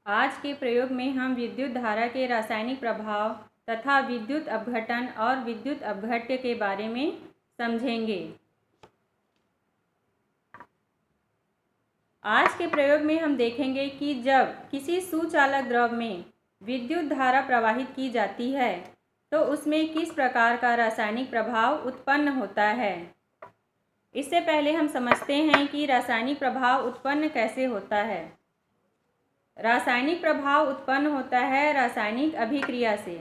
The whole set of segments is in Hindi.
आज के प्रयोग में हम विद्युत धारा के रासायनिक प्रभाव तथा विद्युत अपघटन और विद्युत अपघट्य के बारे में समझेंगे। आज के प्रयोग में हम देखेंगे कि जब किसी सुचालक द्रव में विद्युत धारा प्रवाहित की जाती है तो उसमें किस प्रकार का रासायनिक प्रभाव उत्पन्न होता है। इससे पहले हम समझते हैं कि रासायनिक प्रभाव उत्पन्न कैसे होता है। रासायनिक प्रभाव उत्पन्न होता है रासायनिक अभिक्रिया से।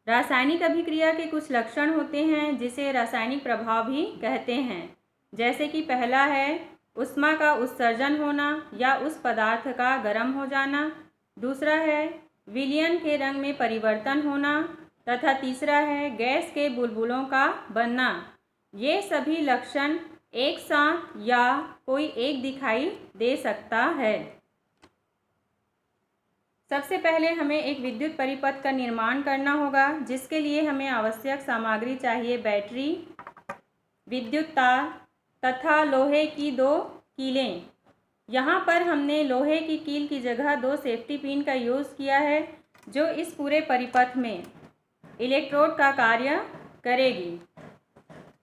रासायनिक अभिक्रिया के कुछ लक्षण होते हैं जिसे रासायनिक प्रभाव भी कहते हैं, जैसे कि पहला है ऊष्मा का उत्सर्जन होना या उस पदार्थ का गर्म हो जाना। दूसरा है विलयन के रंग में परिवर्तन होना तथा तीसरा है गैस के बुलबुलों का बनना। ये सभी लक्षण एक साथ या कोई एक दिखाई दे सकता है। सबसे पहले हमें एक विद्युत परिपथ का निर्माण करना होगा, जिसके लिए हमें आवश्यक सामग्री चाहिए बैटरी, विद्युत तार तथा लोहे की 2 कीलें। यहाँ पर हमने लोहे की कील की जगह 2 सेफ्टी पिन का यूज़ किया है, जो इस पूरे परिपथ में इलेक्ट्रोड का कार्य करेगी।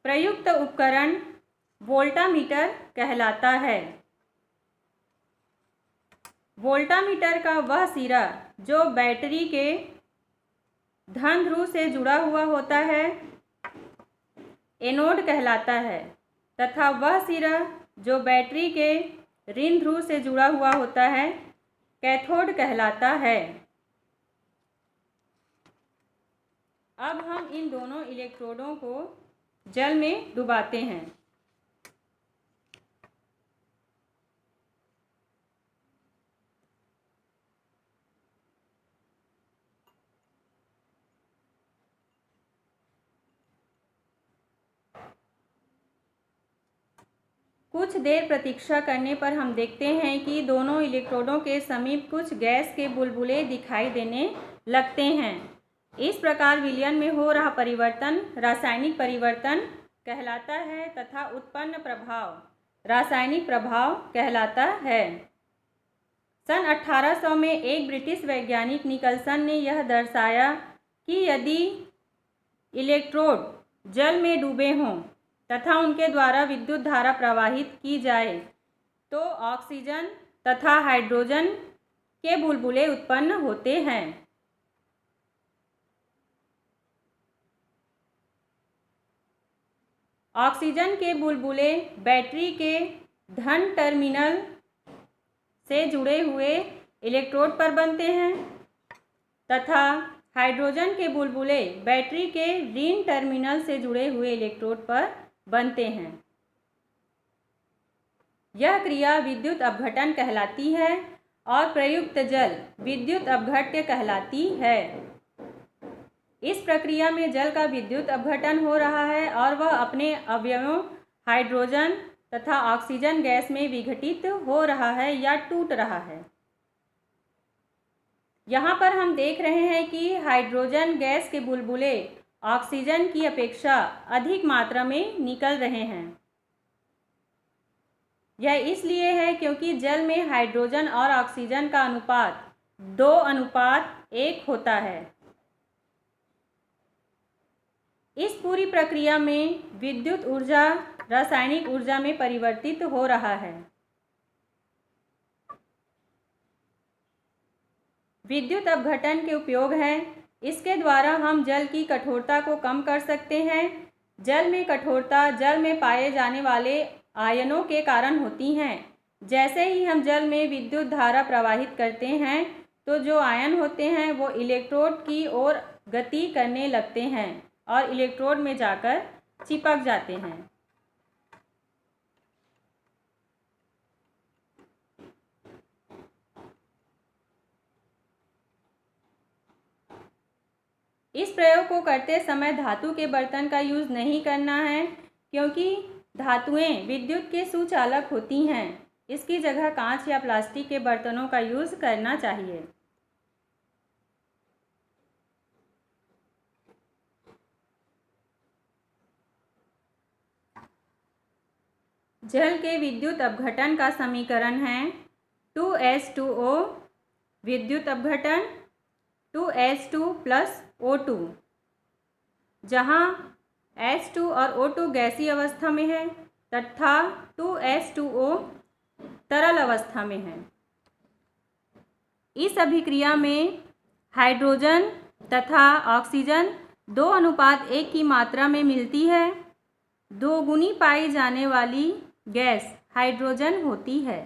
प्रयुक्त उपकरण वोल्टामीटर कहलाता है। वोल्टामीटर का वह सिरा जो बैटरी के धन ध्रुव से जुड़ा हुआ होता है एनोड कहलाता है तथा वह सिरा जो बैटरी के ऋण ध्रुव से जुड़ा हुआ होता है कैथोड कहलाता है। अब हम इन दोनों इलेक्ट्रोडों को जल में डुबाते हैं। कुछ देर प्रतीक्षा करने पर हम देखते हैं कि दोनों इलेक्ट्रोडों के समीप कुछ गैस के बुलबुले दिखाई देने लगते हैं। इस प्रकार विलयन में हो रहा परिवर्तन रासायनिक परिवर्तन कहलाता है तथा उत्पन्न प्रभाव रासायनिक प्रभाव कहलाता है। सन 1800 में एक ब्रिटिश वैज्ञानिक निकलसन ने यह दर्शाया कि यदि इलेक्ट्रोड जल में डूबे हों तथा उनके द्वारा विद्युत धारा प्रवाहित की जाए तो ऑक्सीजन तथा हाइड्रोजन के बुलबुले उत्पन्न होते हैं। ऑक्सीजन के बुलबुले बैटरी के धन टर्मिनल से जुड़े हुए इलेक्ट्रोड पर बनते हैं तथा हाइड्रोजन के बुलबुले बैटरी के ऋण टर्मिनल से जुड़े हुए इलेक्ट्रोड पर बनते हैं। यह क्रिया विद्युत अपघटन कहलाती है और प्रयुक्त जल विद्युत अपघट्य कहलाती है। इस प्रक्रिया में जल का विद्युत अपघटन हो रहा है और वह अपने अवयवों हाइड्रोजन तथा ऑक्सीजन गैस में विघटित हो रहा है या टूट रहा है। यहाँ पर हम देख रहे हैं कि हाइड्रोजन गैस के बुलबुले ऑक्सीजन की अपेक्षा अधिक मात्रा में निकल रहे हैं। यह इसलिए है क्योंकि जल में हाइड्रोजन और ऑक्सीजन का अनुपात 2:1 होता है। इस पूरी प्रक्रिया में विद्युत ऊर्जा रासायनिक ऊर्जा में परिवर्तित हो रहा है। विद्युत अपघटन के उपयोग हैं। इसके द्वारा हम जल की कठोरता को कम कर सकते हैं। जल में कठोरता जल में पाए जाने वाले आयनों के कारण होती हैं। जैसे ही हम जल में विद्युत धारा प्रवाहित करते हैं तो जो आयन होते हैं वो इलेक्ट्रोड की ओर गति करने लगते हैं और इलेक्ट्रोड में जाकर चिपक जाते हैं। इस प्रयोग को करते समय धातु के बर्तन का यूज़ नहीं करना है, क्योंकि धातुएं विद्युत के सुचालक होती हैं। इसकी जगह कांच या प्लास्टिक के बर्तनों का यूज़ करना चाहिए। जल के विद्युत अपघटन का समीकरण है 2H2O विद्युत अपघटन 2H2 प्लस O2, जहाँ H2 और O2 गैसीय अवस्था में है तथा 2H2O तरल अवस्था में है। इस अभिक्रिया में हाइड्रोजन तथा ऑक्सीजन 2:1 की मात्रा में मिलती है। दोगुनी पाई जाने वाली गैस हाइड्रोजन होती है।